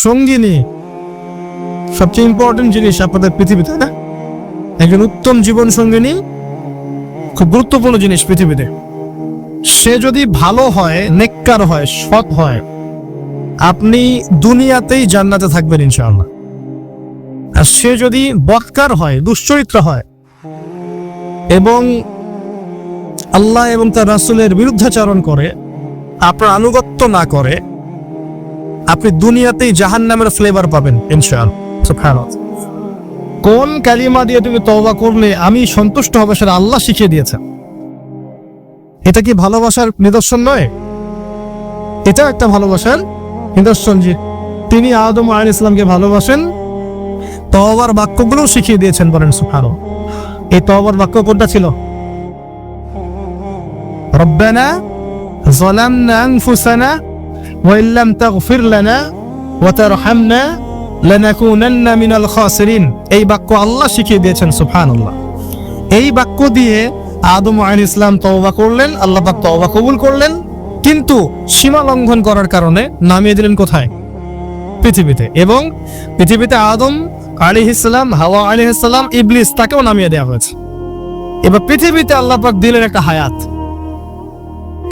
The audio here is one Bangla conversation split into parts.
সঙ্গিনী সবচেয়ে ইম্পর্টেন্ট জিনিস আপনাদের পৃথিবীতে, না? একজন উত্তম জীবন সঙ্গিনী খুব গুরুত্বপূর্ণ জিনিস পৃথিবীতে। সে যদি ভালো হয়, নেককার হয়, সৎ হয়, আপনি দুনিয়াতেই জান্নাতে থাকবেন ইনশাআল্লাহ। আর সে যদি বদকার হয়, দুশ্চরিত্র হয় এবং আল্লাহ এবং তার রাসূলের বিরুদ্ধাচরণ করে, আপনার আনুগত্য না করে, আপনি দুনিয়াতেই জাহান্নামের ফ্লেভার পাবেন ইনশাআল্লাহ। সুবহানাল্লাহ। কোন কালিমা দিয়ে তুমি তওবা করলে আমি সন্তুষ্ট হব সেটা আল্লাহ শিখিয়ে দিয়েছেন। এটা কি ভালোবাসার নিদর্শন নয়? এটা একটা ভালোবাসার নিদর্শন যে তিনি আদম আলাইহিস সালামকে ভালোবাসেন, তওবার বাক্যগুলো শিখিয়ে দিয়েছেন। বলেন সুবহানাল্লাহ। এই তওবার বাক্য কোনটা ছিল? রব্বানা যালামনা আনফুসানা ওয়া ইল্লাম তাগফির লানা ওয়া তারহামনা লানাকুনান্না মিনাল খাসিরিন। এই বাক্য আল্লাহ শিখিয়ে দিয়েছেন। সুবহানাল্লাহ। এই বাক্য দিয়ে আদম আলাইহিস সালাম তওবা করলেন, আল্লাহ পাক তওবা কবুল করলেন, কিন্তু সীমা লঙ্ঘন করার কারণে নামিয়ে দিলেন কোথায়? পৃথিবীতে। এবং পৃথিবীতে আদম আলাইহিস সালাম, হাওয়া আলাইহিস সালাম, ইবলিস তাকেও নামিয়ে দেওয়া হয়েছে। এবার পৃথিবীতে আল্লাহ পাক দিলেন একটা হায়াত।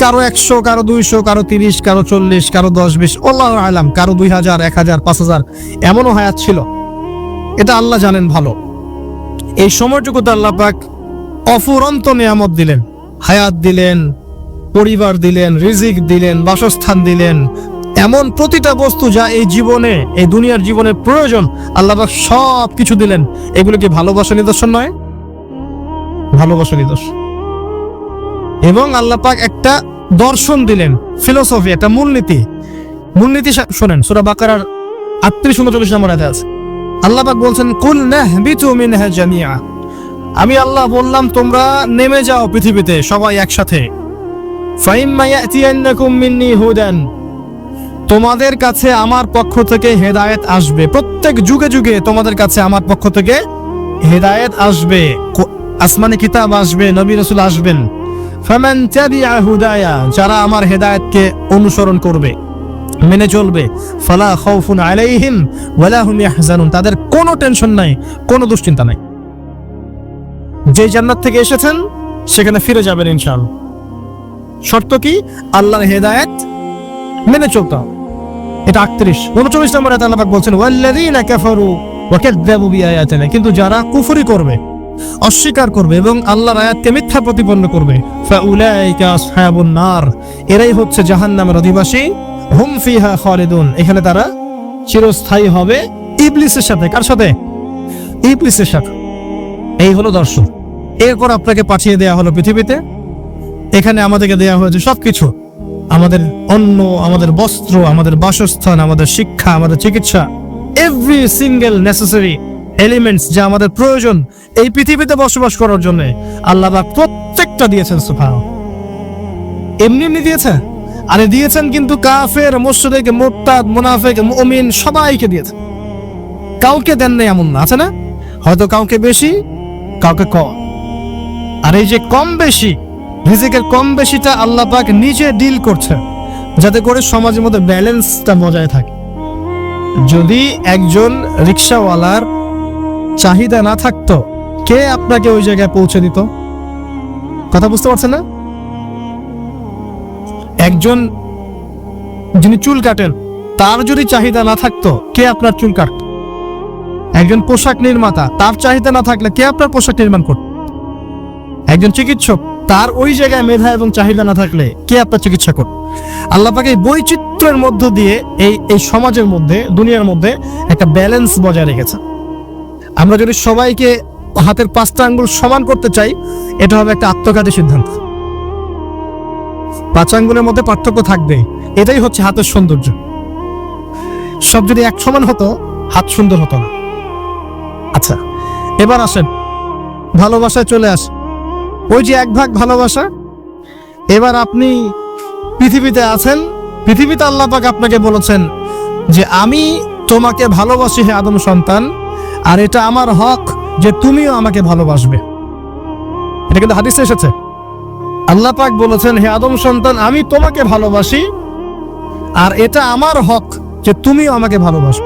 কারো 100, কারো 200, কারো 30, কারো 40, কারো 10-20, আল্লাহু আলাম, কারো 2000, 1000, 5000, এমনও হায়াত ছিল। এটা আল্লাহ জানেন ভালো। এই সময়টুকুতে আল্লাহ পাক অফুরন্ত নিয়ামত দিলেন, হায়াত দিলেন, পরিবার দিলেন, রিজিক দিলেন, বাসস্থান দিলেন, এমন প্রতিটা বস্তু যা এই জীবনে, এই দুনিয়ার জীবনে প্রয়োজন, আল্লাহ পাক সব কিছু দিলেন। এগুলো কি ভালোবাসার নিদর্শন নয়? ভালোবাসার নিদর্শন। এবং আল্লাহ পাক একটা দর্শন দিলেন, ফিলোসফি, একটা মূলনীতি। মূলনীতি শোনেন, সূরা বাকারার 38-39 নম্বর আয়াতে আছে। আল্লাহ পাক বলছেন, কুল নাহবিতু মিনহা জামিআ। আমি আল্লাহ বললাম তোমরা নেমে যাও পৃথিবীতে সবাই একসাথে। ফাইম্মা ইয়াতিয়ান্নাকুম মিন্নি হুদান। তোমাদের কাছে আমার পক্ষ থেকে হেদায়েত আসবে। প্রত্যেক যুগে যুগে তোমাদের কাছে আমার পক্ষ থেকে হেদায়েত আসবে, আসমানি কিতাব আসবে, নবী রাসূল আসবেন। ফামান তাবিআ হুদায়া, যারা আমার হেদায়েতকে অনুসরণ করবে, মেনে চলবে, ফালা খাউফুন আলাইহিম ওয়ালা হুম ইয়াহজানুন, তাদের কোনো টেনশন নাই, কোনো দুশ্চিন্তা নাই। যে জান্নাত থেকে এসেছেন সেখানে ফিরে যাবেন ইনশাআল্লাহ। শর্ত কি? আল্লাহর হেদায়েত মেনে চলতে হবে। এটা 38-39 নম্বর আয়াতে আল্লাহ পাক বলছেন, ওয়াল্লাযীনা কাফারু ওয়া কাযযাবু বিআয়াতিনা, কিন্তু যারা কুফরি করবে, অস্বীকার করবে এবং আল্লাহর আয়াতকে মিথ্যা প্রতিপন্ন করবে, ফাউলাইকা আসহাবুন নার, এরাই হচ্ছে জাহান্নামের অধিবাসী। হুম ফিহা খালিদুন, এখানে তারা চিরস্থায়ী হবে। ইবলিসের সাথে। কার সাথে? ইবলিসের সাথে। এই হলো দর্শন। এরপর আপনাকে পাঠিয়ে দেয়া হলো পৃথিবীতে। এখানে আমাদেরকে দেয়া হয়েছে সবকিছু, আমাদের অন্ন, আমাদের বস্ত্র, আমাদের বাসস্থান, আমাদের শিক্ষা, আমাদের চিকিৎসা, এভরি সিঙ্গেল নেসেসারি এলিমেন্টস যা আমাদের প্রয়োজন এই পৃথিবীতে বসবাস করার জন্য আল্লাহ পাক প্রত্যেকটা দিয়েছেন। সুবহানাল্লাহ। এমনি দিয়েছেন? আরে দিয়েছেন কিন্তু কাফের, মুশরিক, মুরতাদ, মুনাফিক, মুমিন সবাইকে দিয়েছেন। কাউকে দেন নাই এমন না, আছে না? হয়তো কাউকে বেশি, কাউকে কম। আর এই যে কম বেশি, রিজিকের কম বেশিটা আল্লাহ পাক নিজে ডিল করছেন, যাতে করে সমাজের মধ্যে ব্যালেন্সটা বজায় থাকে। যদি একজন রিকশাওয়ালার চাহিদা না থাকতো, কে আপনাকে ওই জায়গায় পৌঁছে দিত? কথা বুঝতে পারছেন না? একজন যিনি চুল কাটেন, তার যদি চাহিদা না থাকতো, কে আপনার চুল কাটত? একজন পোশাক নির্মাতা, তার চাহিদা না থাকলে কে আপনার পোশাক নির্মাণ করত? একজন চিকিৎসক, তার ওই জায়গায় মেধা এবং চাহিদা না থাকলে কে আপনার চিকিৎসা করত? আল্লাহ পাক এই বৈচিত্র্যের মধ্য দিয়ে এই সমাজের মধ্যে, দুনিয়ার মধ্যে একটা ব্যালেন্স বজায় রেখেছে। আমরা যদি সবাইকে হাতের 5টা আঙ্গুল সমান করতে চাই, এটা হবে একটা আত্মঘাতী সিদ্ধান্ত। 5 আঙ্গুলের মধ্যে পার্থক্য থাকবে, এটাই হচ্ছে হাতের সৌন্দর্য। সব যদি এক সমান হতো, হাত সুন্দর হতো না। আচ্ছা, এবার আসেন ভালোবাসায় চলে আসে। ওই যে 1 ভাগ ভালোবাসা। এবার আপনি পৃথিবীতে আছেন, পৃথিবীতে আল্লাহ পাক আপনাকে বলেছেন যে আমি তোমাকে ভালোবাসি হে আদম সন্তান, আর এটা আমার হক যে তুমিও আমাকে ভালোবাসবে। এটা কিন্তু হাদিসে এসেছে। আল্লাহ পাক বলেছেন, হে আদম সন্তান, আমি তোমাকে ভালোবাসি, আর এটা আমার হক যে তুমিও আমাকে ভালোবাসো।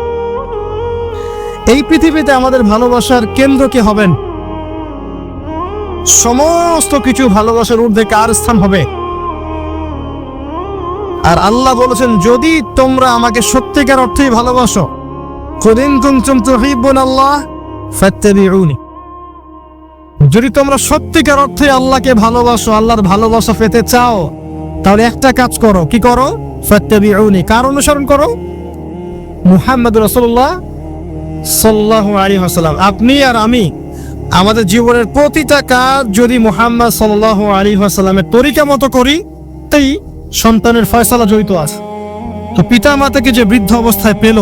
এই পৃথিবীতে আমাদের ভালোবাসার কেন্দ্র কে হবেন? সমস্ত কিছু ভালোবাসার ঊর্ধ্বে কার স্থান হবে? আর আল্লাহ বলেছেন, যদি তোমরা আমাকে সত্যিকার অর্থেই ভালোবাসো, কুন কুনতুম তুহিব্বুনাল্লাহ ফাত্তাবিউনি, যদি তোমরা সত্যিকার অর্থে আল্লাহকে ভালোবাসো, আল্লাহর ভালোবাসা পেতে চাও, তাহলে একটা কাজ করো। কি করো? ফাত্তাবিউনি, কার অনুসরণ করো? মুহাম্মদুর রাসূলুল্লাহ সাল্লাল্লাহু আলাইহি ওয়াসাল্লাম। আপনি আর আমি আমাদের জীবনের প্রতিটা কাজ যদি মুহাম্মদ সাল্লাল্লাহু আলাইহি ওয়াসাল্লামের তরিকা মতো করি, তাই সন্তানের ফয়সালা জড়িত আছে। তো পিতা মাতাকে যে বৃদ্ধ অবস্থায় পেল,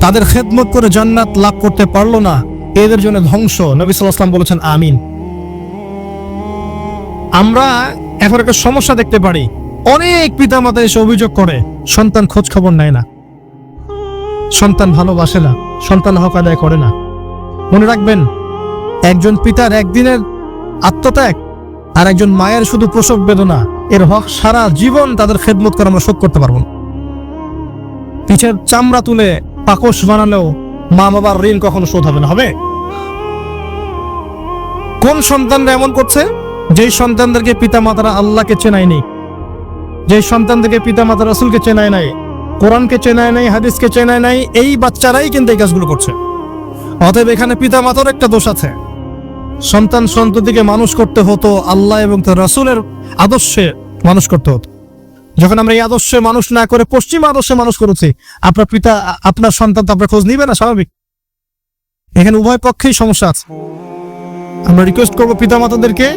তাদের খেদমত করে জান্নাত লাভ করতে পারলো না, এদের জন্য ধ্বংস। নবী সাল্লাল্লাহু আলাইহি ওয়াসাল্লাম বলেছেন আমিন। আমরা এখন একটা সমস্যা দেখতে পারি, অনেক পিতা মাতা এসে অভিযোগ করে সন্তান খোঁজ খবর নেয় না, সন্তান ভালোবাসে না, সন্তান হক আদায় করে না। মনে রাখবেন, একজন পিতার একদিনের আত্মত্যাগ আর একজন মায়ের শুধু প্রসব বেদনা, এর হক সারা জীবন তাদের খেদমত করে আমরা শোধ করতে পারবো না। পিঠের চামড়া তুলে পাকস বানালেও মা বাবার ঋণ কখনো শোধ হবে না। হবে? কোন সন্তানরা এমন করছে? যেই সন্তানদেরকে পিতা মাতারা আল্লাহকে চেনায়নি, যেই সন্তানদেরকে পিতা মাতা রাসূলকে চেনায় নাই, কোরআনকে চেনায় নাই, হাদিসকে চেনায় নাই, এই বাচ্চারাই কিন্তু এই কাজগুলো করছে। অতএব এখানে পিতা মাতার একটা দোষ আছে। সন্তান সন্ততিকে মানুষ করতে হতো আল্লাহ এবং তার রাসূলের আদর্শে মানুষ করতে হতো। যখন আমরা এই আদর্শে মানুষ না করে পশ্চিম আদর্শে মানুষ করেছি, আপনার পিতা আপনার সন্তান তো আপনার খোঁজ নিবে না, স্বাভাবিক। এখানে উভয় পক্ষেই সমস্যা আছে। আমরা রিকোয়েস্ট করবো পিতা মাতাদেরকে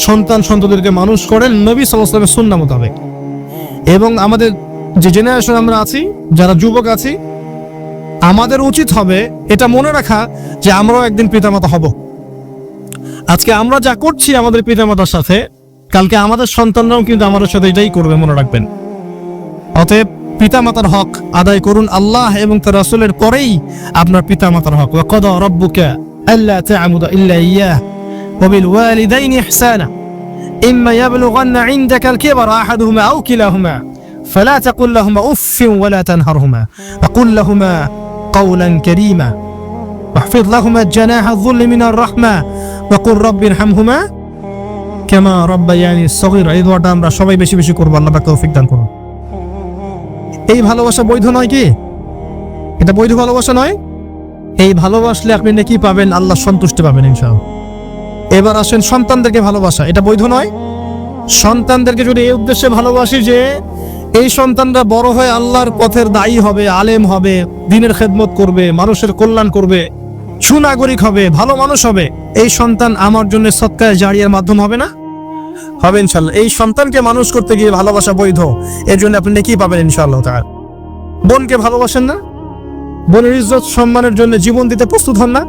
সন্তান সন্ততিদেরকে মানুষ করেন নবী সাল্লাল্লাহু আলাইহি ওয়াসাল্লামের সুন্নাহ মোতাবেক। এবং আমাদের যে জেনারেশন আমরা আছি, যারা যুবক আছি, আমাদের উচিত হবে এটা মনে রাখা যে আমরাও একদিন পিতামাতা হব। আজকে আমরা যা করছি আমাদের পিতামাতার সাথে, কালকে আমাদের সন্তানরাও কিন্তু আমাদের সাথে এটাই করবে, মনে রাখবেন। অতএব পিতামাতার হক আদায় করুন, আল্লাহ এবং তার রাসূলের পরেই আপনার পিতামাতার হক। ওয়া কাদা রাব্বুকা আল্লা তা'বুদু ইল্লা ইয়্যাহু ওয়া বিল ওয়ালিদাইনি ইহসানা ইম্মা ইয়াবলুগান্না ইনদাকা আল-কিবরা আহাদুহুমা আও কিলাহুমা ফালা তাকুল লাহুমা উফফিন ওয়া লা তানহারহুমা ওয়া কুল লাহুমা কাওলান কারীমা واحفظ لهما جناح الذل من الرحمة وقل رب ارحمهما كما ربياني صغيرا। এই দোয়াটা আমরা সবাই বেশি বেশি করব, আল্লাহ পাক তৌফিক দান করুন। এই ভালোবাসা বৈধ নয় কি? এটা বৈধ ভালোবাসা নয়? এই ভালোবাসলে আপনি নেকি পাবেন, আল্লাহ সন্তুষ্টি পাবেন ইনশাআল্লাহ। এবার আসেন সন্তানদেরকে ভালোবাসা, এটা বৈধ নয়? সন্তানদেরকে যদি এই উদ্দেশ্যে ভালোবাসি যে এই সন্তানরা বড় হয়ে আল্লাহর পথের দায়ী হবে, আলেম হবে, দ্বীনের খেদমত করবে, মানুষের কল্যাণ করবে, সুনাগরিক হবে, ভালো মানুষ হবে, এই সন্তান আমার জন্য সদকায়ে জারিয়ার মাধ্যম হবে না? হবে ইনশাআল্লাহ। এই সন্তানকে মানুষ করতে গিয়ে ভালোবাসা বৈধ, এর জন্য আপনি নেকি পাবেন ইনশাআল্লাহ তাআলা। বোনকে ভালোবাসেন না? বোনের ইজ্জত সম্মানের জন্য জীবন দিতে প্রস্তুত হন না?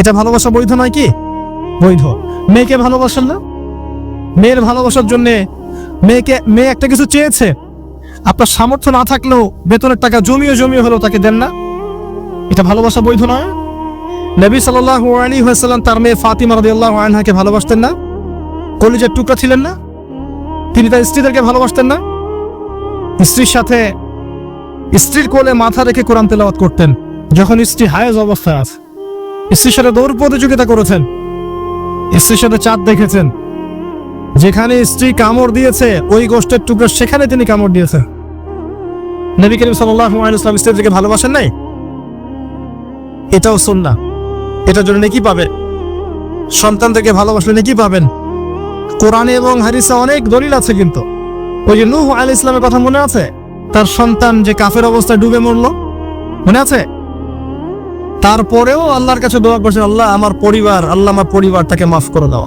এটা ভালোবাসা বৈধ নয় কি? বৈধ। মেয়েকে ভালোবাসেন না? মেয়ের ভালোবাসার জন্য মেয়ে একটা কিছু চেয়েছে, আপনার সামর্থ্য না থাকলেও বেতনের টাকা জমিয়ে হলেও তাকে দেন না? এটা ভালোবাসা বৈধ নয়? নবী সাল্লাল্লাহু আলাইহি ওয়াসাল্লাম তার মেয়ে ফাতিমা রাদিয়াল্লাহু আনহাকে ভালোবাসতেন না? কলিজার টুকরা ছিলেন না? তিনি তার স্ত্রীদেরকে ভালোবাসতেন না? স্ত্রীর সাথে স্ত্রীর কোলে মাথা রেখে কোরআন তেলাওয়াত করতেন যখন স্ত্রী হায়েজ অবস্থায় আছে। স্ত্রীর সাথে দৌড় প্রতিযোগিতা করেছেন, স্ত্রীর সাথে চাঁদ দেখেছেন, যেখানে স্ত্রী কামড় দিয়েছে ওই গোষ্ঠের টুকরা সেখানে তিনি কামড় দিয়েছেন। নবী করিম সাল্লাল্লাহু আলাইহি ওয়াসাল্লাম স্ত্রীদেরকে ভালোবাসেন নাই? এটাও সুন্নাহ, এটার জন্য নেকি পাবেন। সন্তানদেরকে ভালোবাসলে নেকি পাবেন। কোরআনে এবং হাদিসে অনেক দলিল আছে। কিন্তু ওই যে নূহ আলাইহিস সালামের কথা মনে আছে? তার সন্তান যে কাফের অবস্থায় ডুবে মরল, মনে আছে? তারপরেও আল্লাহর কাছে দোয়া করছেন, আল্লাহ আমার পরিবারটাকে মাফ করে দাও।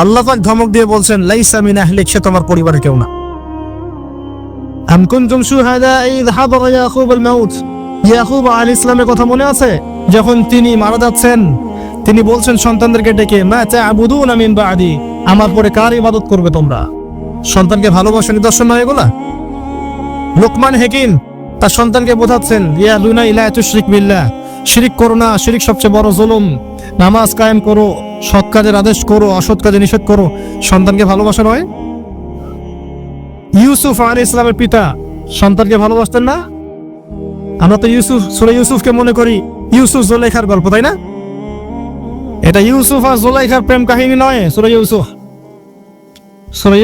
আল্লাহ পাক ধমক দিয়ে বলছেন, লাইসা মিন আহলিক, সে তোমার পরিবারের কেউ না। আম কুনতুম শুহাদা ইয হাদারা ইয়াকুব আল মাউত, ইয়াকুব আলাইহিস সালামের কথা মনে আছে? যখন তিনি মারা যাচ্ছেন, তিনি বলছেন সন্তানদেরকে ডেকে, মা তা'বুদুনা মিন বা'দি, আমার পরে কার ইবাদত করবে তোমরা? সন্তানকে ভালোবাসার নিদর্শন নয় এগুলা? লোকমান হাকিম তার সন্তানকে বোঝাচ্ছেন, ইয়া বুনাইয়া লা তুশরিক বিল্লাহ, শিরিক করো না, শিরিক সবচেয়ে বড় জুলুম, নামাজ কায়েম করো, সৎ কাজের আদেশ করো, অসৎ কাজে নিষেধ করো। সন্তানকে ভালোবাসা নয়? ইউসুফ আলাইহিস সালামের পিতা সন্তানকে ভালোবাসতেন না? আমরা তো সূরা ইউসুফকে মনে করি ইউসুফ জুলাইখার গল্প, তাই না? এটা ইউসুফ আর জুলাইখার প্রেম কাহিনী নয়। সূরা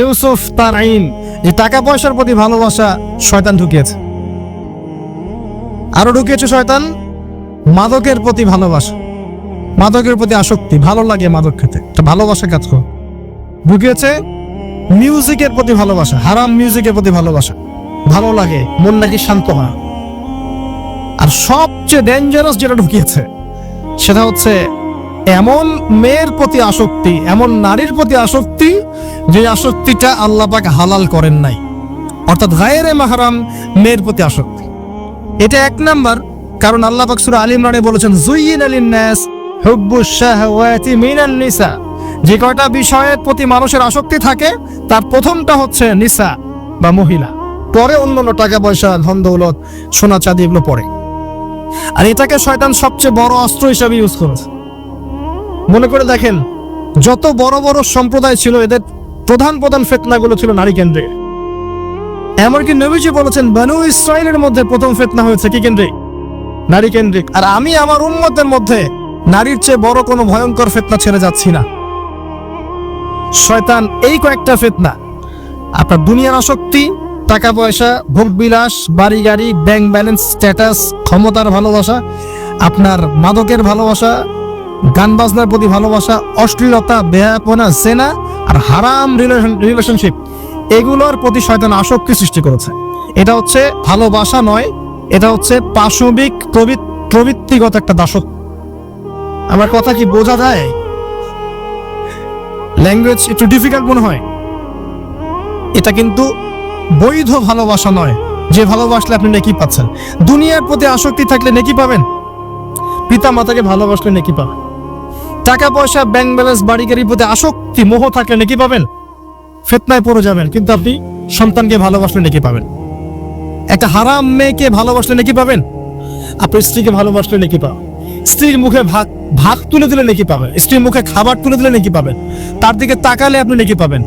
ইউসুফ তার আইন, যে টাকা পয়সার প্রতি ভালোবাসা শয়তান ঢুকিয়েছে। আরো ঢুকিয়েছে শয়তান মাদকের প্রতি ভালোবাসা, মাদকের প্রতি আসক্তি, ভালো লাগে মাদক খেতে, একটা ভালোবাসা কাজ করে। ঢুকিয়েছে মিউজিকের প্রতি ভালোবাসা, হারাম মিউজিকের প্রতি ভালোবাসা, ভালো লাগে, মন নাকি শান্ত হয়। আর সবচেয়ে ডেঞ্জারাস যেটা ঢুকিয়েছে সেটা হচ্ছে এমন মেয়ের প্রতি আসক্তি, এমন নারীর প্রতি আসক্তি যে আসক্তিটা আল্লাহ পাক হালাল করেন নাই, অর্থাৎ গায়রে মাহরাম মেয়ের প্রতি আসক্তি। এটা এক নাম্বার কারণ আল্লাহ পাক সূরা আলে ইমরানে বলেছেন যুয়িনা লিন-নাস হুব্বুশ শাহওয়াতি মিনান নিসা, যে কয়টা বিষয়ের প্রতি মানুষের আসক্তি থাকে তার প্রথমটা হচ্ছে নিসা বা মহিলা, পরে অন্যান্য টাকা পয়সা, ধন দৌলত, সোনা চাঁদি এগুলো পরে। আর এটাকে শয়তান সবচেয়ে বড় অস্ত্র হিসেবে ইউজ করেছে। মনে করে দেখেন, যত বড় বড় সম্প্রদায় ছিল এদের প্রধান প্রধান ফিতনাগুলো ছিল নারী কেন্দ্রিক। এমনকি নবীজি বলেছেন বনু ইসরাইলের মধ্যে প্রথম ফিতনা হয়েছে কি কেন্দ্রিক? নারী কেন্দ্রিক। আর আমি আমার উম্মতের মধ্যে নারীর চেয়ে বড় কোনো ভয়ঙ্কর ফিতনা ছেড়ে যাচ্ছি না। শয়তান এই কয়েকটা ফিতনা, আপনার দুনিয়ার আসক্তি, টাকা পয়সা, ভোগ বিলাস, বাড়ি গাড়ি, ব্যাংক ব্যালেন্স, স্ট্যাটাস, ক্ষমতার ভালোবাসা, আপনার মাদকের ভালোবাসা, গান বাজনার প্রতি ভালোবাসা, অশ্লীলতা, বেহায়াপনা, জেনা আর হারাম রিলেশনশিপ, এগুলোর প্রতি শয়তান আসক্তি সৃষ্টি করেছে। এটা হচ্ছে ভালোবাসা নয়, এটা হচ্ছে পাশবিক প্রবৃত্তিগত একটা দাসত্ব। আমার কথা কি বোঝা যায়? ল্যাঙ্গুয়েজ একটু ডিফিকাল্ট মনে হয়। এটা কিন্তু বৈধ ভালোবাসা নয়, যে ভালোবাসলে আপনি নেকি পাচ্ছেন। দুনিয়ার প্রতি আসক্তি থাকলে নেকি পাবেন, পিতা মাতাকে ভালোবাসলে নেকি পাবেন। টাকা পয়সা, ব্যাংক ব্যালেন্স, বাড়ি গাড়ির প্রতি আসক্তি, মোহ থাকলে নেকি পাবেন, ফিতনায় পড়ে যাবেন। কিন্তু আপনি সন্তানকে ভালোবাসলে নেকি পাবেন। একটা হারাম মেয়েকে ভালোবাসলে নেকি পাবেন, আপনি স্ত্রীকে ভালোবাসলে নেকি পাবেন। স্ত্রীর মুখে ভাত তুলে দিলে নেকি পাবেন, স্ত্রীর মুখে খাবার তুলে দিলে নেকি পাবেন, তার দিকে তাকালে আপনি নেকি পাবেন,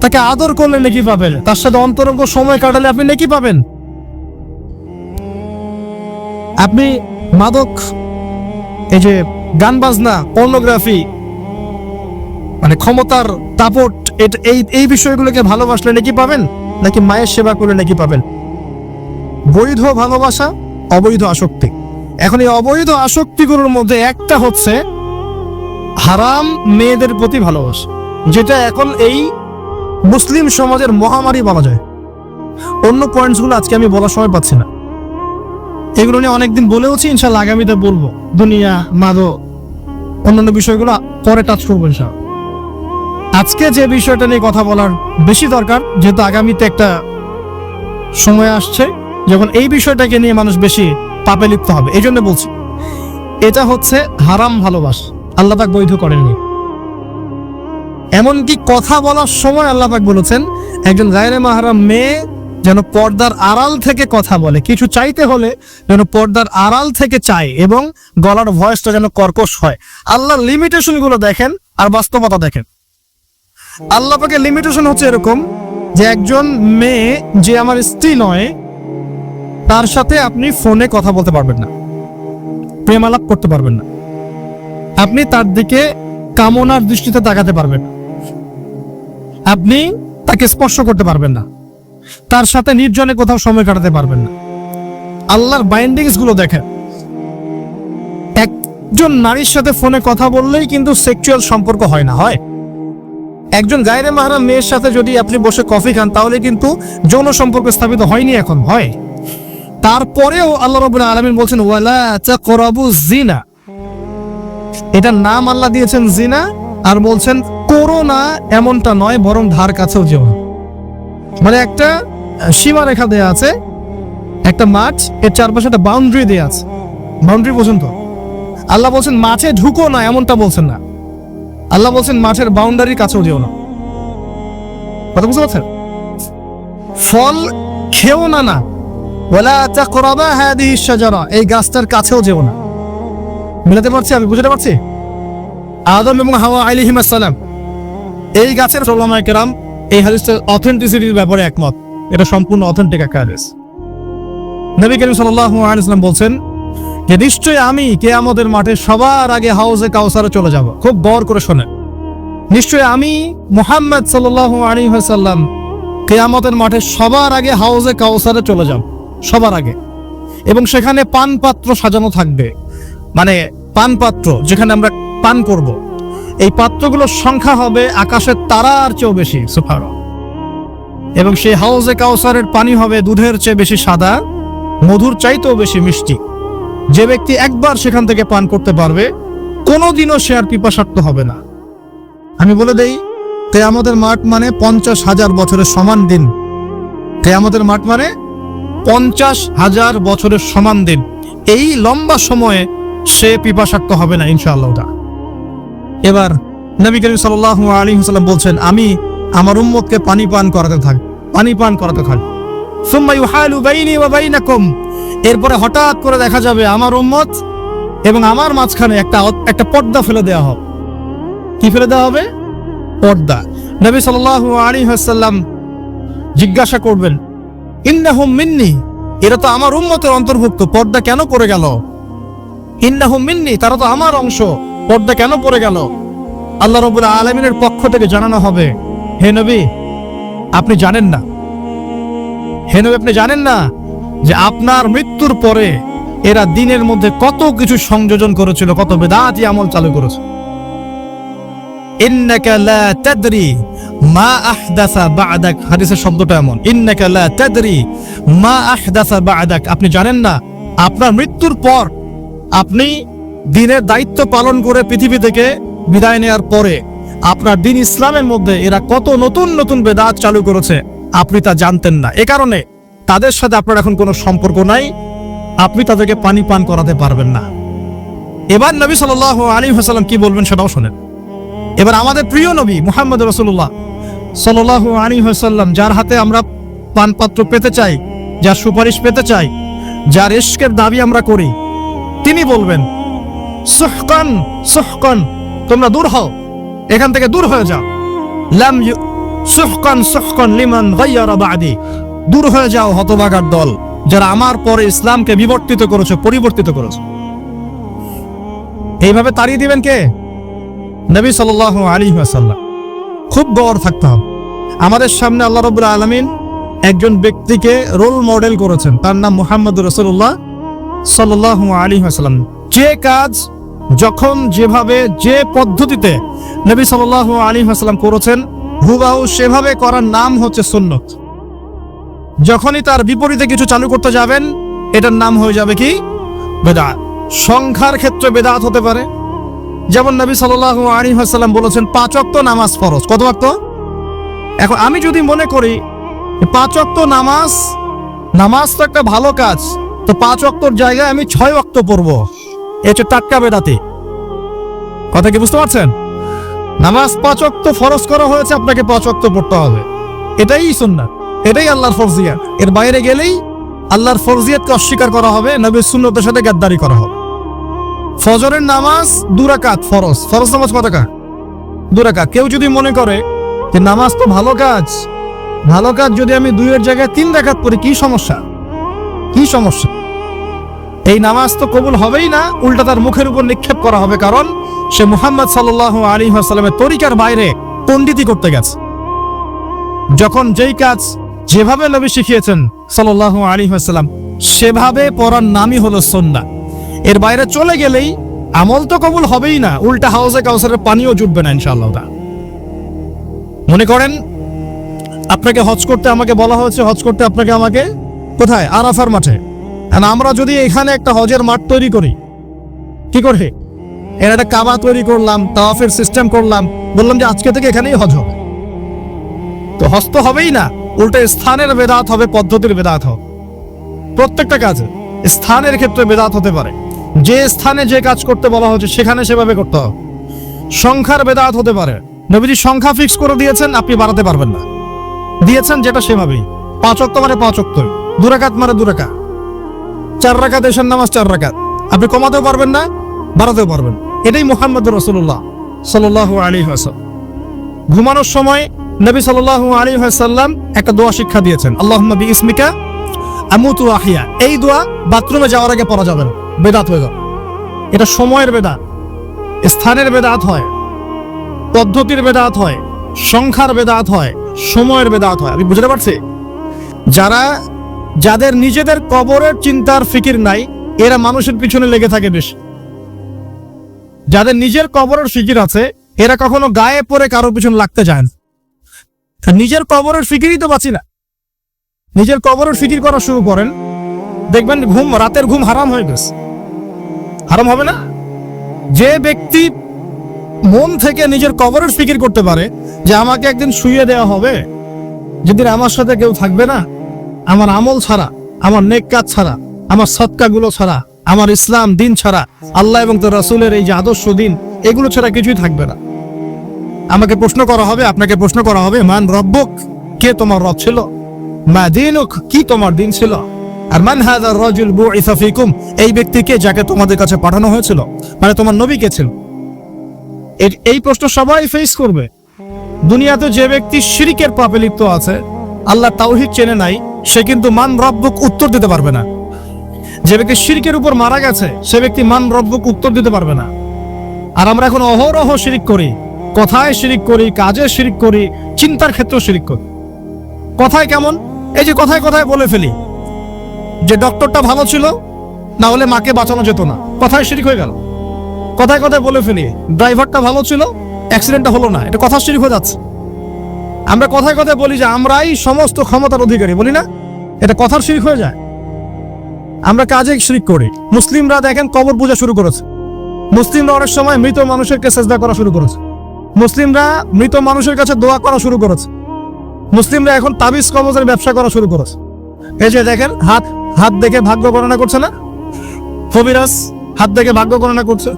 তাকে আদর করলে নেকি পাবেন, তার সাথে অন্তরঙ্গ সময় কাটালে আপনি নেকি পাবেন। আপনি মাদক, এই যে গান বাজনা, পর্নোগ্রাফি, মানে ক্ষমতার দাপট, এই বিষয়গুলোকে ভালোবাসলে নাকি পাবেন, নাকি মায়ের সেবা করলে নাকি পাবেন? বৈধ ভালোবাসা, অবৈধ আসক্তি। এখন এই অবৈধ আসক্তিগুলোর মধ্যে একটা হচ্ছে হারাম মেয়েদের প্রতি ভালোবাসা, যেটা এখন এই মুসলিম সমাজের মহামারী বলা যায়। অন্য পয়েন্টসগুলো আজকে আমি বলার সময় পাচ্ছি না, এগুলো নিয়ে অনেকদিন বলেওছি, ইনশাল্লাহ আগামীতে বলবো। দুনিয়া, মাদক, অন্যান্য বিষয়গুলো পরে টাচ করবো ইনশাল্লাহ। আজকে যে বিষয়টা নিয়ে কথা বলার বেশি দরকার, যেহেতু আগামীতে একটা সময় আসছে যখন এই বিষয়টাকে নিয়ে মানুষ বেশি পাপে লিপ্ত হবে, এই জন্য বলছি। এটা হচ্ছে হারাম ভালোবাসা, আল্লাহ পাক বৈধ করেননি। এমনকি কথা বলার সময় আল্লাহ পাক বলেছেন একজন গায়রে মাহরাম মেয়ে যেন পর্দার আড়াল থেকে কথা বলে, কিছু চাইতে হলে যেন পর্দার আড়াল থেকে চায় এবং গলার ভয়েসটা যেন কর্কশ হয়। আল্লাহর লিমিটেশন গুলো দেখেন আর বাস্তবতা দেখেন। আল্লাহ পাকের লিমিটেশন হচ্ছে এরকম যে একজন মেয়ে যে আমার স্ত্রী নয়, তার সাথে আপনি ফোনে কথা বলতে পারবেন না, প্রেমালাপ করতে পারবেন না, আপনি তার দিকে কামনার দৃষ্টিতে তাকাতে পারবেন না, আপনি তাকে স্পর্শ করতে পারবেন না, তার সাথে নির্জনে কোথাও সময় কাটাতে পারবেন না। আল্লাহর বাইন্ডিংস গুলো দেখেন। একজন নারীর সাথে ফোনে কথা বললেই কিন্তু সেক্সুয়াল সম্পর্ক হয় না, হয়। একজন গায়রে মাহরাম মেয়ের সাথে যদি আপনি বসে কফি খান তাহলে কিন্তু যৌন সম্পর্ক স্থাপিত হয়নি, এখন হয়। তারপরেও আল্লাহ রাব্বুল আলামিন বলছেন ওয়ালা তাকরাবুজ জিনা, এটার নাম আল্লাহ দিয়েছেন জিনা, আর বলছেন করো না এমনটা নয়, বরং ধার কাছেও যেও না। মানে একটা সীমা রেখা দেয়া আছে, একটা মাঠ, এর চারপাশে একটা বাউন্ডারি দেয়া আছে, বাউন্ডারি পর্যন্ত। আল্লাহ বলছেন মাঠে ঢুকো না, এমনটা বলছেন না। আল্লাহ বলছেন মাঠের বাউন্ডারির কাছেও যেও না। কথা বুঝতে পারছেন? ফল খেও না, না ওয়ালা তাকরাবা হাদিহি শাজারা, এই গাছটার কাছেও যেও না। মিলাতে পারছি? আমি বুঝতে পারছি? আদম এবং হাওয়া আলাইহিস সালাম এই গাছের উলামায়ে কেরাম এই হাদিসের অথেন্টিসিটির ব্যাপারে একমত। এটা সম্পূর্ণ অথেন্টিক একটা হাদিস। নবী করিম সাল্লাল্লাহু আলাইহি ওয়াসাল্লাম বলছেন যে নিশ্চয়ই আমি কিয়ামতের মাঠে সবার আগে হাউজে কাউসারে চলে যাব। খুব গৌর করে শোনেন, নিশ্চয়ই আমি মুহাম্মদ সাল্লাল্লাহু আলাইহি ওয়াসাল্লাম কিয়ামতের মাঠে সবার আগে হাউজে কাউসারে চলে যাব, সবার আগে। এবং সেখানে পান পাত্র সাজানো থাকবে, মানে পান পাত্র যেখানে আমরা পান করব, এই পাত্রগুলোর সংখ্যা হবে আকাশের তারার চেয়েও বেশি, সুবহানাল্লাহ। এবং সেই হাউজে কাউসারের পানি হবে দুধের চেয়ে বেশি সাদা, মধুর চাইতেও বেশি মিষ্টি। যে ব্যক্তি একবার সেখান থেকে পান করতে পারবে কোনোদিনও সে আর পিপাসার্ত হবে না। আমি বলে দেই, কিয়ামতের মাঠ মানে 50,000 বছরের সমান দিন। কিয়ামতের মাঠ মানে 50,000 বছরের সমান দিন। এই লম্বা সময়ে সে পিপাসার্ত হবে না ইনশাআল্লাহ। এবার নবী করিম সাল্লাল্লাহু আলাইহি ওয়াসাল্লাম বলছেন, আমি আমার উম্মতকে পানি পান করাতে থাকি, পানি পান করাতে থাকি। সুম্মা ইউহালু বাইনি ওয়া বাইনাকুম, এরপরে হঠাৎ করে দেখা যাবে আমার উম্মত এবং আমার মাঝখানে একটা পর্দা ফেলে দেওয়া হবে। কি ফেলে দেওয়া হবে? পর্দা। নবী সাল্লাল্লাহু আলাইহি ওয়াসাল্লাম জিজ্ঞাসা করবেন, ইন্নাহুম মিন্নি, এরা তো আমার উম্মতের অন্তর্ভুক্ত, পর্দা কেন পড়ে গেল? ইন্নাহুম মিন্নি, তারা তো আমার অংশ, পর্দা কেন পড়ে গেল? আল্লাহ রাব্বুল আলামিনের পক্ষ থেকে জানানো হবে, হে নবী আপনি জানেন না, হে নবী আপনি জানেন না যে আপনার মৃত্যুর পরে এরা দিনের মধ্যে কত কিছু সংযোজন করেছিল, কত বিদআতি আমল চালু করেছে। ইন্নাকা লা তাদরি মা আহদাসা বা'দাক, হাদিসের শব্দটা এমন, ইন্নাকা লা তাদরি মা আহদাসা বা'দাক, আপনি জানেন না আপনার মৃত্যুর পর আপনি দ্বীনের দায়িত্ব পালন করে পৃথিবী থেকে বিদায় নেওয়ার পরে আপনার দ্বীন ইসলামের মধ্যে এরা কত নতুন নতুন বিদআত চালু করেছে, আপনি তা জানতেন না। এ কারণে তাদের সাথে আপনার এখন কোনো সম্পর্ক নাই, আপনি তাদেরকে পানি পান করাতে পারবেন না। এবার নবী সাল্লাল্লাহু আলাইহি ওয়াসাল্লাম কি বলবেন সেটাও শোনেন। এবার আমাদের প্রিয় নবী মুহাম্মদ রাসূলুল্লাহ সাল্লাল্লাহু আলাইহি ওয়াসাল্লাম, যার হাতে আমরা পানপাত্র পেতে চাই, যার সুপারিশ পেতে চাই, যার ইশকের দাবি আমরা করি, তিনি বলবেন, সুহকান সুহকান, তোমরা দূর হও, এখান থেকে দূর হয়ে যাও। লাম সুহকান সুহকান লিমান গায়্যারা বা'দি, দূর হয়ে যাও হতভাগার দল, যারা আমার পরে ইসলামকে বিবর্তিত করেছে, পরিবর্তিত করেছে। এইভাবে তাড়িয়ে দিবেন কে? নবী সাল্লাল্লাহু আলাইহি ওয়াসাল্লাম। খুব গৌর থাকতে হবে। আমাদের সামনে আল্লাহ রাব্বুল আলামিন একজন ব্যক্তিকে রোল মডেল করেছেন, তার নাম মুহাম্মদুর রাসূলুল্লাহ সাল্লাল্লাহু আলাইহি ওয়াসাল্লাম। যে কাজ যখন যেভাবে যে পদ্ধতিতে নবী সাল্লাল্লাহু আলাইহি ওয়াসাল্লাম করেছেন, হুবহু সেভাবে করার নাম হচ্ছে সুন্নাত। যখনই তার বিপরীতে কিছু চালু করতে যাবেন, এটার নাম হয়ে যাবে কি? বেদাত। সংখ্যার ক্ষেত্রে বেদাত হতে পারে, যেমন নবী সাল্লাল্লাহু আলাইহি ওয়াসাল্লাম বলেছেন 5 ওয়াক্ত নামাজ ফরজ। কত ওয়াক্ত? এখন আমি যদি মনে করি 5 ওয়াক্ত নামাজ তো একটা ভালো কাজ, তো 5 ওয়াক্তর জায়গায় আমি 6 ওয়াক্ত পড়বো, এটা টাটকা বেদাতি। কথা কি বুঝতে পারছেন? নামাজ 5 ওয়াক্ত ফরজ করা হয়েছে, আপনাকে 5 ওয়াক্ত পড়তে হবে, এটাই সুন্নাত, এটাই আল্লাহর ফরজিয়াত। এর বাইরে গেলেই আল্লাহর ফরজিয়াতকে অস্বীকার করা হবে, নবীর সুন্নতের সাথে গাদ্দারি করা হবে। ফজরের নামাজ 2 রাকাত ফরজ। ফরজ নামাজ কত রাকাত? 2 রাকাত। কেউ যদি মনে করে যে নামাজ তো ভালো কাজ যদি আমি 2 এর জায়গায় 3 রাকাত পড়ি, কি সমস্যা? কি সমস্যা? এই নামাজ তো কবুল হবেই না, উল্টা তার মুখের উপর নিক্ষেপ করা হবে, কারণ সে মুহাম্মদ সাল্লাল্লাহু আলাইহি ওয়াসাল্লামের তরিকার বাইরে পণ্ডিতি করতে গেছে। যখন যেই কাজ যেভাবে নবী শিখিয়েছেন সাল্লাল্লাহু আলাইহি ওয়াসাল্লাম, সেভাবে পড়ার নামই হলো সুন্নাহ। এর বাইরে চলে গেলেই আমল তো কবুল হবেই না, উল্টা হাউজে কাউসারের পানিও জুটবে না ইনশাআল্লাহ। মনে করেন আপনাকে হজ করতে আমাকে বলা হয়েছে, হজ করতে আপনাকে আমাকে কোথায়? আরাফার মাঠে। আর আমরা যদি এখানে একটা হজের মাঠ তৈরি করি, কি করে? এর একটা কাবা তৈরি করলাম, তাওয়াফের সিস্টেম করলাম, বললাম যে আজকে থেকে এখানেই হজ হবে, তো হজ তো হবেই না, উল্টা স্থানের বেদাত হবে, পদ্ধতির বেদাত হবে। প্রত্যেকটা কাজে স্থানের ক্ষেত্রে বেদাত হতে পারে, যে স্থানে যে কাজ করতে বলা হচ্ছে সেখানে সেভাবে করতে হবে। সংখ্যার বেদাত হতে পারে, নবীজি সংখ্যা ফিক্স করে দিয়েছেন, আপনি বাড়াতে পারবেন না, দিয়েছেন যেটা সেভাবেই। 5 ওয়াক্ত মানে 5 ওয়াক্ত, 2 রাকাত মানে 2 রাকাত, 4 রাকাত এশার নামাজ 4 রাকাত, আপনি কমাতেও পারবেন না, বাড়াতেও পারবেন। এটাই মুহাম্মদুর রাসূলুল্লাহ সাল্লাল্লাহু আলাইহি ওয়াসাল্লাম। ঘুমানোর সময় নবী সাল্লাল্লাহু আলাইহি ওয়াসাল্লাম একটা দোয়া শিক্ষা দিয়েছেন, আল্লাহুম্মা বিইসমিকা আমুতু ওয়া আহইয়া। এই দোয়া বাথরুমে যাওয়ার আগে পড়া যাবে না, বেদাত হয়ে যাবে। এটা সময়ের বেদাত, স্থানের বেদাত হয়, পদ্ধতির বেদাত হয়, সংখ্যার বেদাত হয়, সময়ের বেদাত হয়। আমি বুঝতে পারছি? যাদের নিজেদের কবরের চিন্তার ফিকির নাই, এরা মানুষের পিছনে লেগে থাকে বেশি। যাদের নিজের কবরের ফিকির আছে, এরা কখনো গায়ে পড়ে কারোর পিছনে লাগতে যায় না। নিজের কবরের ফিকিরই তো বাঁচি না। নিজের কবরের ফিকির করা শুরু করেন, দেখবেন রাতের ঘুম হারাম হয়ে গেছে। হারাম হবে না? যে ব্যক্তি মন থেকে নিজের কবরের ফিকির করতে পারে যে আমাকে একদিন শুইয়ে দেওয়া হবে, যেদিন আমার সাথে কেউ থাকবে না, আমার আমল ছাড়া, আমার নেক কাজ ছাড়া, আমার সদকাগুলো ছাড়া, আমার ইসলাম দিন ছাড়া, আল্লাহ এবং তার রাসূলের এই যে আদর্শ দিন, এগুলো ছাড়া কিছুই থাকবে না। আমাকে প্রশ্ন করা হবে, আপনাকে প্রশ্ন করা হবে, মান রব্বুক, কে তোমার রব ছিল? মা দীনুক, কি তোমার দিন ছিল? আর মান হাযার রাজুল বুইসা ফীকুম, এই ব্যক্তিকে যাকে তোমাদের কাছে পাঠানো হয়েছিল, মানে তোমার নবী কে ছিল? এই প্রশ্ন সবাই ফেস করবে। দুনিয়াতে যে ব্যক্তি শিরকের পাপে লিপ্ত আছে, আল্লাহ তাওহীদ চেনে নাই, সে কিন্তু মান রব্বুক উত্তর দিতে পারবে না। যে ব্যক্তি শিরকের উপর মারা গেছে, সে ব্যক্তি মান রব্বুক উত্তর দিতে পারবে না। আর আমরা এখন অহরহ শিরিক করি, কথায় শিরিক করি, কাজে শিরিক করি, চিন্তার ক্ষেত্রেও শিরিক করি। কথায় কেমন? এই যে কথায় কথায় বলে ফেলি যে ডক্টরটা ভালো ছিল, না হলে মাকে বাঁচানো যেত না, কথায় শিরিক হয়ে গেল। কথায় কথায় বলে ফেলি ড্রাইভারটা ভালো ছিল, অ্যাক্সিডেন্টটা হলো না, এটা কথা শিরিক হয়ে যাচ্ছে। আমরা কথায় কথায় বলি যে আমরাই সমস্ত ক্ষমতার অধিকারী, বলি না? এটা কথার শিরিক হয়ে যায়। আমরা কাজে শিরিক করি। মুসলিমরা দেখেন কবর পূজা শুরু করেছে। মুসলিমরা অনেক সময় মৃত মানুষেরকে সেজদা করা শুরু করেছে। মুসলিমরা মৃত মানুষের কাছে দোয়া করা শুরু করেছে। মুসলিমরা এখন তাবিজ কবজের ব্যবসা করা শুরু করেছে। এই যে দেখেন হাত দেখে ভাগ্য গণনা করছে না? কবিরাজ হাত দেখে ভাগ্য গণনা করছে,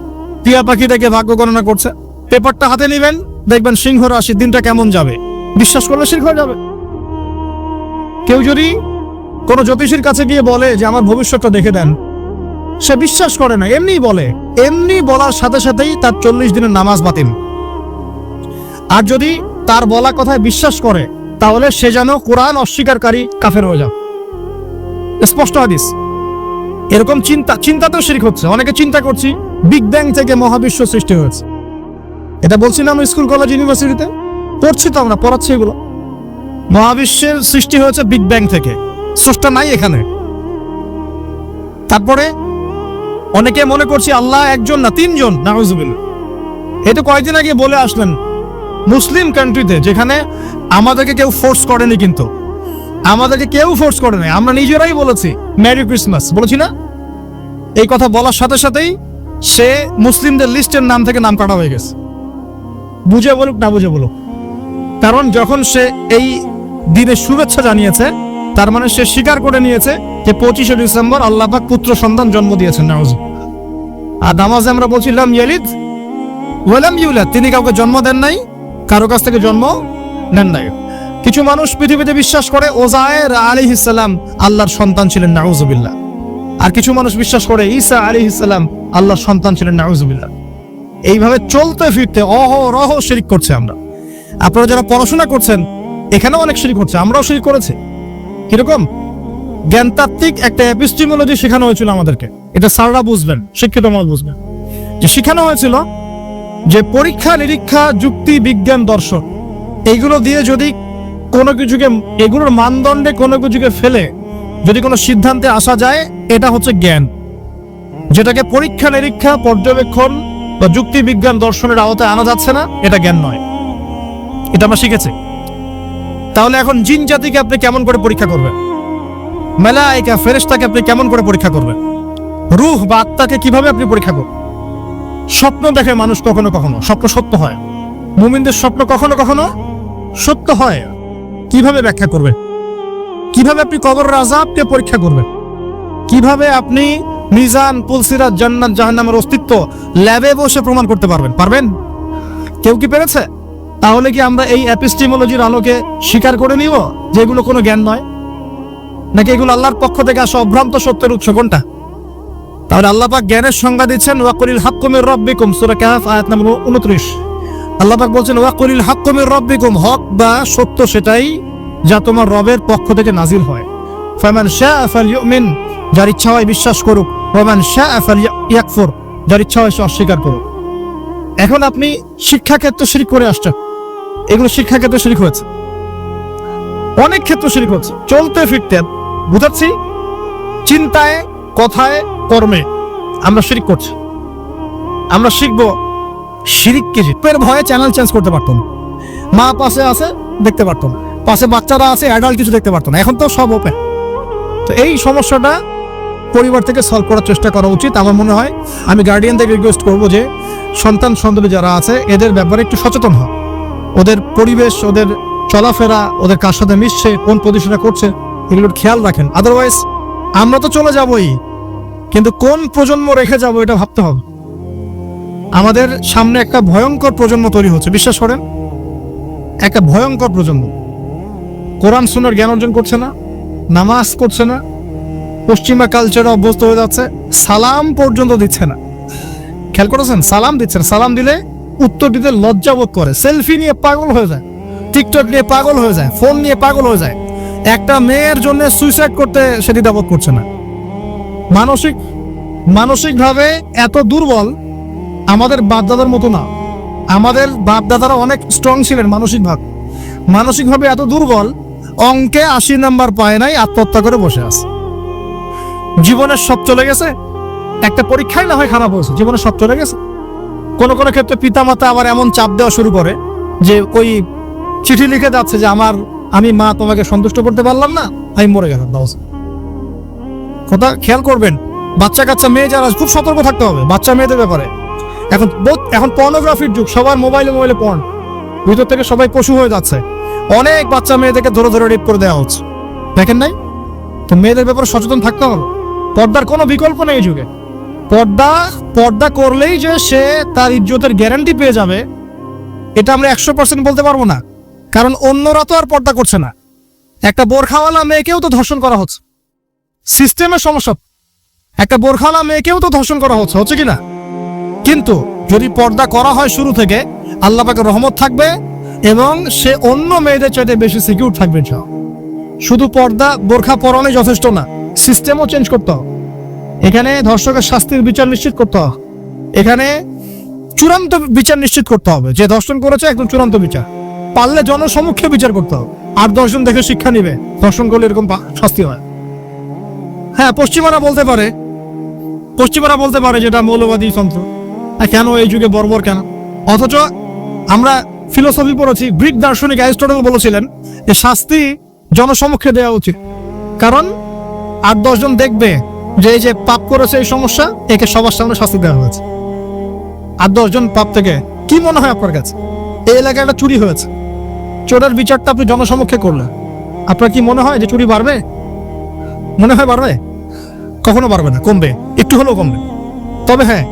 টিয়া পাখি দেখে ভাগ্য গণনা করছে। পেপারটা হাতে নেবেন, দেখবেন সিংহ রাশি দিনটা কেমন যাবে। বিশ্বাস করলে শিরক হয়ে যাবে। কেউ যদি কোন জ্যোতিষীর কাছে গিয়ে বলে যে আমার ভবিষ্যৎটা দেখে দেন, সে বিশ্বাস করে না, এমনি বলে। এমনি বলার সাথে সাথেই তার 40 দিনের নামাজ বাতিল। আর যদি তার বলা কথায় বিশ্বাস করে, তাহলে সে যেন কোরআন অস্বীকারী কাফের হয়ে যাবে। স্পষ্ট হাদিস। এরকম চিন্তাতেও শিরক হচ্ছে। অনেকে চিন্তা করছি বিগ ব্যাং থেকে মহাবিশ্ব সৃষ্টি হয়েছে। এটা বলছি না আমরা স্কুল কলেজ ইউনিভার্সিটিতে পড়ছি, তো আমরা পড়াচ্ছি এগুলো। মহাবিশ্বের সৃষ্টি হয়েছে বিগ ব্যাং থেকে, স্রষ্টা নাই এখানে। তারপরে অনেকে মনে করছি আল্লাহ একজন না 3 জন, নাউজুবিল্লাহ। এটা কয়েকদিন আগে বলে আসলেন মুসলিম কান্ট্রিতে, যেখানে আমাদেরকে কেউ ফোর্স করেনি, কিন্তু আমাদেরকে কেউ ফোর্স করে নাই, আমরা নিজেরাই বলেছি মেরি ক্রিসমাস, বলেছি না? এই কথা বলার সাথে সাথেই সে মুসলিমদের লিস্টের নাম থেকে নাম কাটা হয়ে গেছে। বুঝে বলুক না বুঝে বলুক, কারণ যখন সে এই দিনে শুভেচ্ছা জানিয়েছে, তার মানে সে স্বীকার করে নিয়েছে যে 25শে ডিসেম্বর আল্লাহ পাক পুত্র সন্তান জন্ম দিয়েছেন। নাউজুবিল্লাহ। আর নামাজে আমরা বলছিলাম ইয়ালিদ ওয়ালাম ইউলাদ, তিনি কাউকে জন্ম দেন নাই, কারো কাছ থেকে জন্ম নেন নাই। কিছু মানুষ পৃথিবীতে বিশ্বাস করে ওজায়ের আলাইহিস সালাম আল্লাহর সন্তান ছিলেন, নাউজুবিল্লাহ। আর কিছু মানুষ বিশ্বাস করে ঈসা আলাইহিস সালাম আল্লাহর সন্তান ছিলেন, নাউজুবিল্লাহ। এইভাবে চলতে ফিরতে অহরহ শিরক করছে আমরা। আপনারা যারা পড়াশোনা করছেন, এখানেও অনেক শিরক হচ্ছে, আমরাও শিরক করেছি। কিরকম? জ্ঞানতাত্ত্বিক একটা এপিস্টিমোলজি শেখানো হয়েছিল আমাদেরকে। এটা স্যাররা বুঝবেন, শিক্ষিত মানুষ বুঝবেন। যে শেখানো হয়েছিল যে পরীক্ষা নিরীক্ষা, যুক্তি, বিজ্ঞান, দর্শন, এইগুলো দিয়ে যদি কোনো কিছুকে, এগুলোর মানদণ্ডে কোনো কিছুকে ফেলে যদি কোনো সিদ্ধান্তে আসা যায়, এটা হচ্ছে জ্ঞান। যেটাকে পরীক্ষা নিরীক্ষা, পর্যবেক্ষণ বা যুক্তি, বিজ্ঞান, দর্শনের আওতায় আনা যাচ্ছে না, এটা জ্ঞান নয়। এটা আমরা শিখেছি। তাহলে এখন জিন জাতিকে আপনি কেমন করে পরীক্ষা করবেন? মালায়েকা ফেরেশতাকে আপনি কেমন করে পরীক্ষা করবেন? রূহ বা আত্মাকে কিভাবে আপনি পরীক্ষা করবেন? স্বপ্ন দেখে মানুষ কখনো কখনো, স্বপ্ন সত্য হয়। মুমিনদের স্বপ্ন কখনো কখনো সত্য হয়। কিভাবে ব্যাখ্যা করবেন? কিভাবে আপনি কবরের আযাবকে পরীক্ষা করবেন? কিভাবে আপনি মিজান, পুলসিরাত, জান্নাত, জাহান্নামের অস্তিত্ব ল্যাবে বসে প্রমাণ করতে পারবেন? পারবেন? কেউ কি পেরেছে? তাহলে কি আমরা এই এপিস্টিমোলজির আলোকে স্বীকার করে নিব যে এগুলো কোনো জ্ঞান নয়, নাকি এগুলো আল্লাহর পক্ষ থেকে আসা অভ্রান্ত সত্যের উৎস? কোনটা? তাহলে আল্লাহ পাক জ্ঞানের সংজ্ঞা দিচ্ছেন ওয়াকুলিল হাক্কু মির রাব্বিকুম, সূরা কাহফ আয়াত নম্বর 29। আল্লাহ পাক বলছেন ওয়াকুলিল হাক্কু মির রাব্বিকুম, হক বা সত্য সেটাই যা তোমার রবের পক্ষ থেকে নাজিল হয়। ফামান শাআ ফালইউমিন, যার ইচ্ছা হয় বিশ্বাস করুক, ওয়ামান শাআ ফালইয়াকফুর, যার ইচ্ছা হয় সে অস্বীকার করুক। এখন আপনি শিক্ষাক্ষেত্রে শিরক করে আসছেন, এগুলো শিক্ষাক্ষেত্রে শিরক হয়েছে, অনেক ক্ষেত্রে শিরক হচ্ছে, চলতে ফিরতে, বুঝাচ্ছি, চিন্তায়, কথায়, কর্মে আমরা শিরক করছি। আমরা শিখবো শিরক কি, এর ভয়ে চ্যানেল চেঞ্জ করতে পারতাম, মা পাশে আছে দেখতে পারতাম, পাশে বাচ্চারা আছে অ্যাডাল্ট কিছু দেখতে পারতাম না, এখন তো সব ওপেন। তো এই সমস্যাটা পরিবার থেকে সলভ করার চেষ্টা করা উচিত আমার মনে হয়। আমি গার্ডিয়ানদের রিকোয়েস্ট করবো যে সন্তান সন্ততি যারা আছে এদের ব্যাপারে একটু সচেতন হয়, ওদের পরিবেশ, ওদের চলাফেরা, ওদের কার সাথে মিশছে, কোন পজিশনে করছে, এগুলোর খেয়াল রাখেন। আদারওয়াইজ আমরা তো চলে যাবই, কিন্তু কোন প্রজন্ম রেখে যাব এটা ভাবতে হবে। আমাদের সামনে একটা ভয়ঙ্কর প্রজন্ম তৈরি হচ্ছে, বিশ্বাস করেন, একটা ভয়ঙ্কর প্রজন্ম। কোরআন সুন্নাহর জ্ঞান অর্জন করছে না, নামাজ করছে না, পশ্চিমা কালচারে অভ্যস্ত হয়ে যাচ্ছে, সালাম পর্যন্ত দিচ্ছে না। খেয়াল করেছেন, সালাম দিচ্ছে না, সালাম দিলে উত্তর দিতে লজ্জাবোধ করে, সেলফি নিয়ে পাগল হয়ে যায়, টিকটক নিয়ে পাগল হয়ে যায়, ফোন নিয়ে পাগল হয়ে যায়। একটা মেয়ের জন্য সুইসাইড করতে সে দ্বিধাবোধ করছে না। মানসিকভাবে এত দুর্বল, আমাদের বাপদাদার মতো না। আমাদের বাপদাদারা অনেক স্ট্রং ছিলেন মানসিকভাবে এত দুর্বল, অঙ্কে 80 নাম্বার পায় নাই, আত্মহত্যা করে বসে আছে। জীবনের সব চলে গেছে, একটা পরীক্ষায় না হয় খারাপ হয়েছে, জীবনের সব চলে গেছে। কোন কোন ক্ষেত্রে পিতামাতা আবার এমন চাপ দেওয়া শুরু করে যে ওই চিঠি লিখে যাচ্ছে যে আমি মা তোমাকে সন্তুষ্ট করতে পারলাম না, আমি মরে গেলাম। কথা খেয়াল করবেন, বাচ্চা কাচ্চা মেয়ে যারা, খুব সতর্ক থাকতে হবে বাচ্চা মেয়েদের ব্যাপারে। এখন পর্নোগ্রাফির যুগ, সবার মোবাইলে পর্ন, ভিতর থেকে সবাই পশু হয়ে যাচ্ছে। অনেক বাচ্চা মেয়েদেরকে ধরে ধরে রেপ করে দেওয়া হচ্ছে, দেখেন নাই? তো মেয়েদের ব্যাপারে সচেতন থাকতে হবে। পর্দার কোনো বিকল্প নেই এই যুগে। পর্দা করলেই যে সে তার ইজ্জতের গ্যারান্টি পেয়ে যাবে এটা আমরা 100% বলতে পারবো না, কারণ অন্যরা তো আর পর্দা করছে না। একটা বোরখাওয়ালা মেয়েকেও তো ধর্ষণ করা হচ্ছে, সিস্টেমের সমস্যা। একটা বোরখাওয়ালা মেয়েকেও তো ধর্ষণ করা হচ্ছে কিনা? কিন্তু যদি পর্দা করা হয় শুরু থেকে, আল্লাহ পাকের রহমত থাকবে এবং সে অন্য মেয়েদের চাইতে বেশি সিকিউর থাকবে। শুধু পর্দা বোরখা পরনে যথেষ্ট না, সিস্টেমও চেঞ্জ করতে হবে। এখানে ধর্ষকের শাস্তির বিচার নিশ্চিত করতে হবে, এখানে চূড়ান্ত বিচার নিশ্চিত করতে হবে। যে ধর্ষণ করেছে একদম চূড়ান্ত বিচার, পারলে জনসমক্ষে বিচার করতে হবে। 8-10 জন দেখে শিক্ষা নিবে, ধর্ষণ করলে এরকম শাস্তি হয়। হ্যাঁ, পশ্চিমারা বলতে পারে যেটা মৌলবাদী তন্ত্র, কেন এই যুগে বর্বর কেন? অথচ আমরা ফিলোসফি পড়েছি, গ্রিক দার্শনিক অ্যারিস্টটল বলেছিলেন যে শাস্তি জনসমক্ষে দেওয়া উচিত, কারণ 8-10 জন দেখবে যে এই যে পাপ করেছে এই সমস্যা, একে সবার সামনে শাস্তি দেওয়া হয়েছে। 8-10 জন পাপ থেকে কি মনে হয় আপনার কাছে? এই এলাকায় একটা চুরি হয়েছে, চোরের বিচারটা আপনি জনসমক্ষে করলেন, আপনার কি মনে হয় যে চুরি বাড়বে? মনে হয় বাড়বে? কখনো বাড়বে না, কমবে, একটু হলেও কমবে। তবে হ্যাঁ,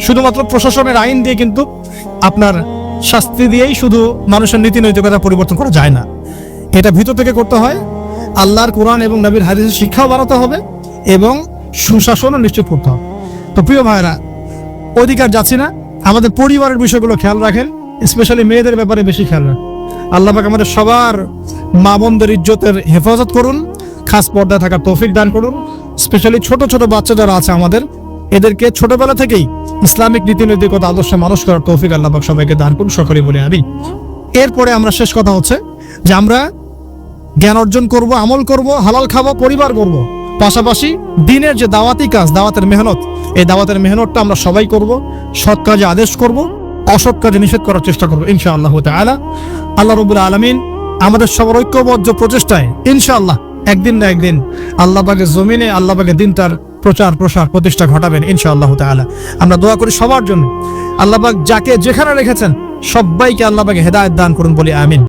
শুধুমাত্র প্রশাসনের আইন দিয়ে কিন্তু আপনার শাস্তি দিয়েই শুধু মানুষের নীতি নৈতিকতা পরিবর্তন করা যায় না। এটা ভিতর থেকে করতে হয়, আল্লাহর কোরআন এবং নবীর হাদিসের শিক্ষাও বাড়াতে হবে এবং সুশাসনও নিশ্চিত করতে হবে। তো প্রিয় ভাইরা, অধিকার যাচ্ছি না, আমাদের পরিবারের বিষয়গুলো খেয়াল রাখেন, স্পেশালি মেয়েদের ব্যাপারে বেশি খেয়াল রাখেন। আল্লাহ পাক আমাদের সবার মা বোনদের ইজ্জতের হেফাজত করুন, খাস পর্দায় থাকার তৌফিক দান করুন। স্পেশালি ছোট ছোট বাচ্চা যারা আছে আমাদের, এদেরকে ছোটবেলা থেকেই ইসলামিক নীতি নৈতিকতা আদর্শে মানুষ করার তৌফিক আল্লাহ পাক সবাইকে দান করুন, সকলেই বলে আমিন। এরপরে আমরা শেষ কথা হচ্ছে যে আমরা জ্ঞান অর্জন করব, আমল করব, হালাল খাবো, পরিবার করব, পাশাপাশি দিনের যে দাওয়াতি কাজ, দাওয়াতের মেহনত, এই দাওয়াতের মেহনতটা আমরা সবাই করব, সৎ কাজে আদেশ করব, অসৎ কাজে নিষেধ করার চেষ্টা করব ইনশাআল্লাহ তাআলা। আল্লাহ রাব্বুল আলামিন আমাদের সবার ঐক্যবদ্ধ প্রচেষ্টায় ইনশাআল্লাহ একদিন না একদিন আল্লাহ পাকের জমিনে আল্লাহ পাকের দিন তার প্রচার প্রসার প্রতিষ্ঠা ঘটাবেন ইনশাআল্লাহ তাআলা। আমরা দোয়া করি সবার জন্য, আল্লাহ পাক যাকে যেখানে রেখেছেন সবাইকে আল্লাহ পাক হেদায়েত দান করুন বলি আমিন।